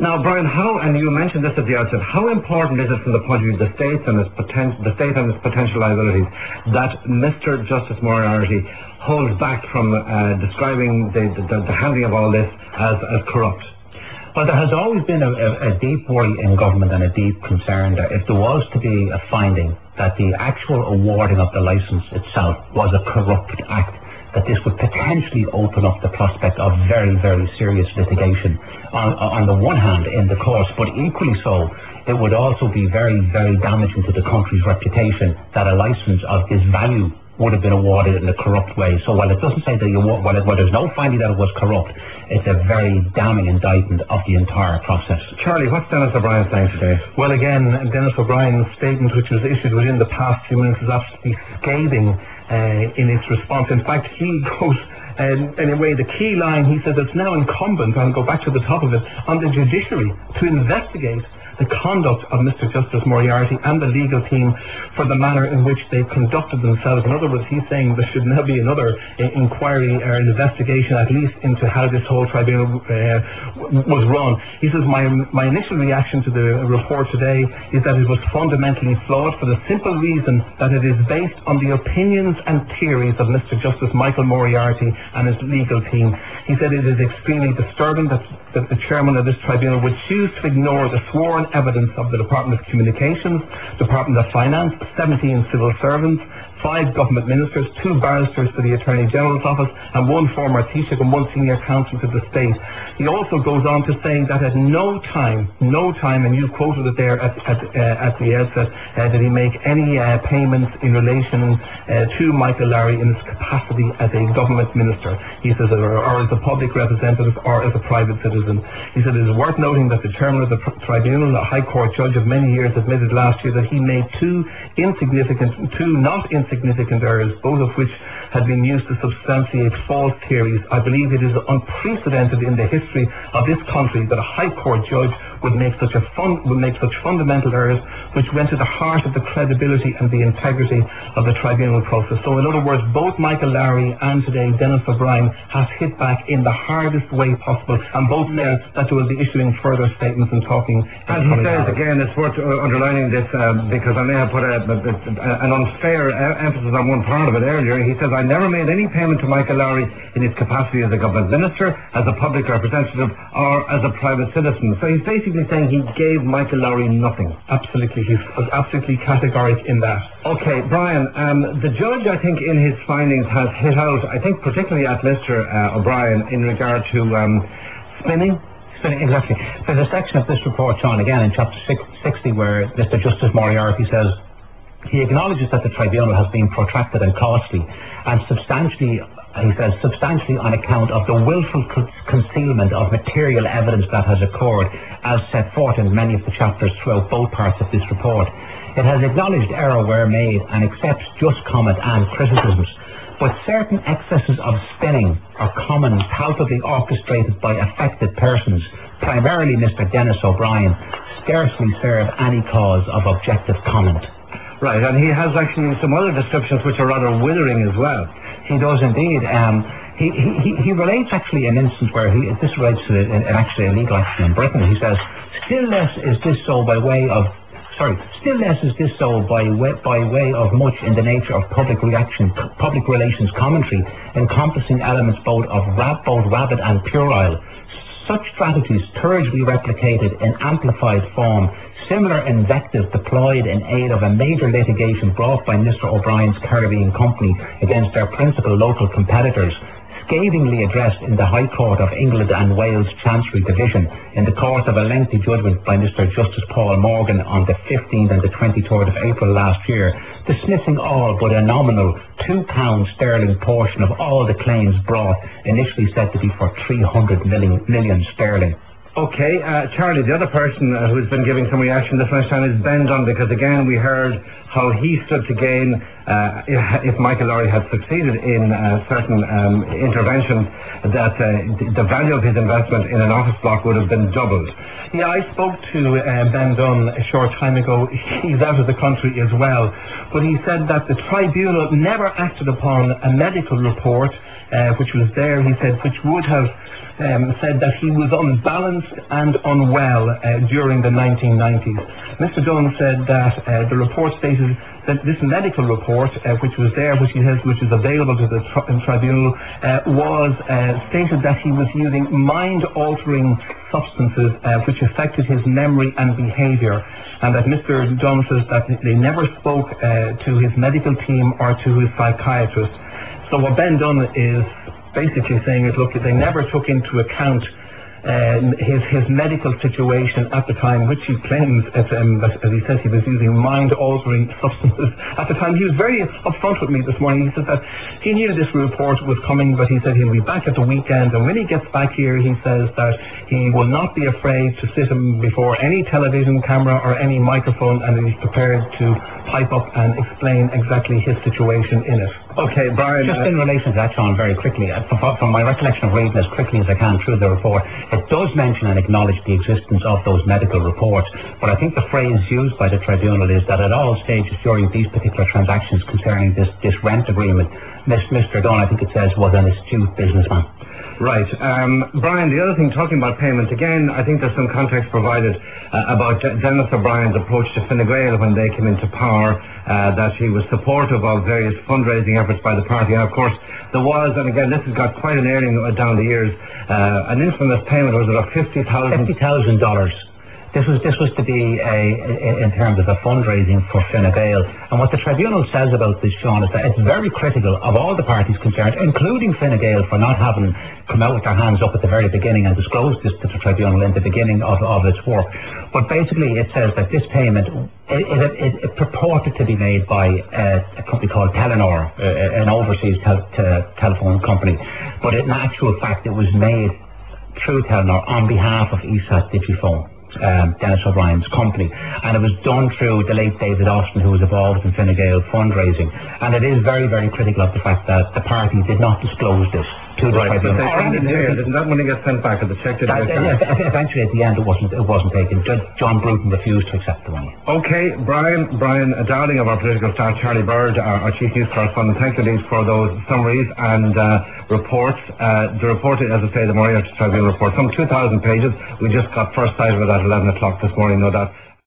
Now, Brian, and you mentioned this at the outset, how important is it from the point of view of the state and its potential liabilities that Mr. Justice Moriarty holds back from describing the handling of all this as corrupt? Well, there has always been a deep worry in government and a deep concern that if there was to be a finding that the actual awarding of the licence itself was a corrupt act, that this would potentially open up the prospect of very, very serious litigation on the one hand in the courts, but equally so, it would also be very, very damaging to the country's reputation that a licence of this value would have been awarded in a corrupt way. So while it doesn't say that while there's no finding that it was corrupt, it's a very damning indictment of the entire process. Charlie, what's Denis O'Brien saying today? Well, again, Denis O'Brien's statement, which was issued within the past few minutes, is absolutely scathing in its response. In fact, he goes, in a way, the key line, he says it's now incumbent, I'll go back to the top of it, on the judiciary to investigate the conduct of Mr. Justice Moriarty and the legal team for the manner in which they conducted themselves. In other words, he's saying there should now be another inquiry or investigation, at least into how this whole tribunal was run. He says, my initial reaction to the report today is that it was fundamentally flawed for the simple reason that it is based on the opinions and theories of Mr. Justice Michael Moriarty and his legal team. He said it is extremely disturbing that the chairman of this tribunal would choose to ignore the sworn evidence of the Department of Communications, Department of Finance, 17 civil servants, 5 government ministers, 2 barristers to the Attorney General's office, and 1 former Taoiseach and 1 senior counsel to the state. He also goes on to say that at no time, and you quoted it there at the outset, did he make any payments in relation to Michael Lowry in his capacity as a government minister. He says, or as a public representative or as a private citizen. He said it is worth noting that the chairman of the tribunal, a High Court judge of many years, admitted last year that he made two not insignificant errors, both of which had been used to substantiate false theories. I believe it is unprecedented in the history of this country that a High Court judge would make such fundamental errors which went to the heart of the credibility and the integrity of the tribunal process. So in other words, both Michael Lowry and today Denis O'Brien have hit back in the hardest way possible, and both say that they will be issuing further statements and talking. And he says again, it's worth underlining this because I may have put an unfair emphasis on one part of it earlier. He says, I never made any payment to Michael Lowry in his capacity as a government minister, as a public representative, or as a private citizen. So he's basically saying he gave Michael Lowry nothing. Absolutely, he was absolutely categoric in that. Okay, Brian, the judge, I think, in his findings has hit out, I think, particularly at Mr. O'Brien in regard to spinning. Exactly. There's a section of this report, Sean, again in chapter 60, where Mr. Justice Moriarty says, he acknowledges that the tribunal has been protracted and costly, and substantially on account of the willful concealment of material evidence that has occurred, as set forth in many of the chapters throughout both parts of this report. It has acknowledged error where made and accepts just comment and criticisms, but certain excesses of spinning are common, palpably orchestrated by affected persons, primarily Mr. Denis O'Brien, scarcely serve any cause of objective comment. Right, and he has actually some other descriptions which are rather withering as well. He does indeed. He relates actually an instance where this relates to actually a legal action in Britain. He says, still less is this so by way of much in the nature of public relations commentary, encompassing elements both rabid and puerile. Such strategies turgidly replicated in amplified form, similar invective deployed in aid of a major litigation brought by Mr. O'Brien's Caribbean Company against their principal local competitors, scathingly addressed in the High Court of England and Wales Chancery Division in the course of a lengthy judgment by Mr. Justice Paul Morgan on the 15th and the 23rd of April last year, dismissing all but a nominal £2 sterling portion of all the claims brought, initially said to be for 300 million sterling. Okay, Charlie, the other person who's been giving some reaction this lunchtime is Ben Dunn, because again we heard how he stood to gain if Michael Lowry had succeeded in certain interventions, that the value of his investment in an office block would have been doubled. Yeah, I spoke to Ben Dunn a short time ago. He's out of the country as well, but he said that the tribunal never acted upon a medical report which was there, he said, which would have said that he was unbalanced and unwell during the 1990s. Mr. Dunn said that the report stated that this medical report, which was there, which is available to the tribunal, was stated that he was using mind-altering substances which affected his memory and behaviour, and that Mr. Dunn says that they never spoke to his medical team or to his psychiatrist. So what Ben Dunn is basically saying is, look, they never took into account his medical situation at the time, which he claims, as he says, he was using mind-altering substances at the time. He was very upfront with me this morning. He said that he knew this report was coming, but he said he'll be back at the weekend, and when he gets back here, he says that he will not be afraid to sit before any television camera or any microphone, and he's prepared to pipe up and explain exactly his situation in it. Okay, Brian. Just in relation to that, Sean, very quickly, from my recollection of reading as quickly as I can through the report, it does mention and acknowledge the existence of those medical reports, but I think the phrase used by the tribunal is that at all stages during these particular transactions concerning this rent agreement, Mr. Dunn, I think it says, was an astute businessman. Right. Brian, the other thing, talking about payments, again, I think there's some context provided about Dennis O'Brien's approach to Fine Gael when they came into power, that he was supportive of various fundraising efforts by the party. And of course, there was, and again, this has got quite an airing down the years, an infamous payment was about $50,000. This was to be in terms of a fundraising for Fine Gael. And what the tribunal says about this, Sean, is that it's very critical of all the parties concerned, including Fine Gael, for not having come out with their hands up at the very beginning and disclosed this to the tribunal in the beginning of its work. But basically it says that this payment, it purported to be made by a company called Telenor, an overseas telephone company. But in actual fact it was made through Telenor on behalf of ESAT Digifone, Dennis O'Brien's company, and it was done through the late David Austin, who was involved in Fine Gael fundraising. And it is very, very critical of the fact that the party did not disclose this to the tribunal. Didn't that money get sent back at the check? Eventually, at the end, it wasn't taken. Judge John Bruton refused to accept the money. Okay, Brian, a darling of our political star, Charlie Bird, our chief news correspondent. Thank you, Lee, for those summaries and reports. The report, as I say, the Moriarty Tribunal report, some 2,000 pages. We just got first sight of it at 11 o'clock this morning, no doubt.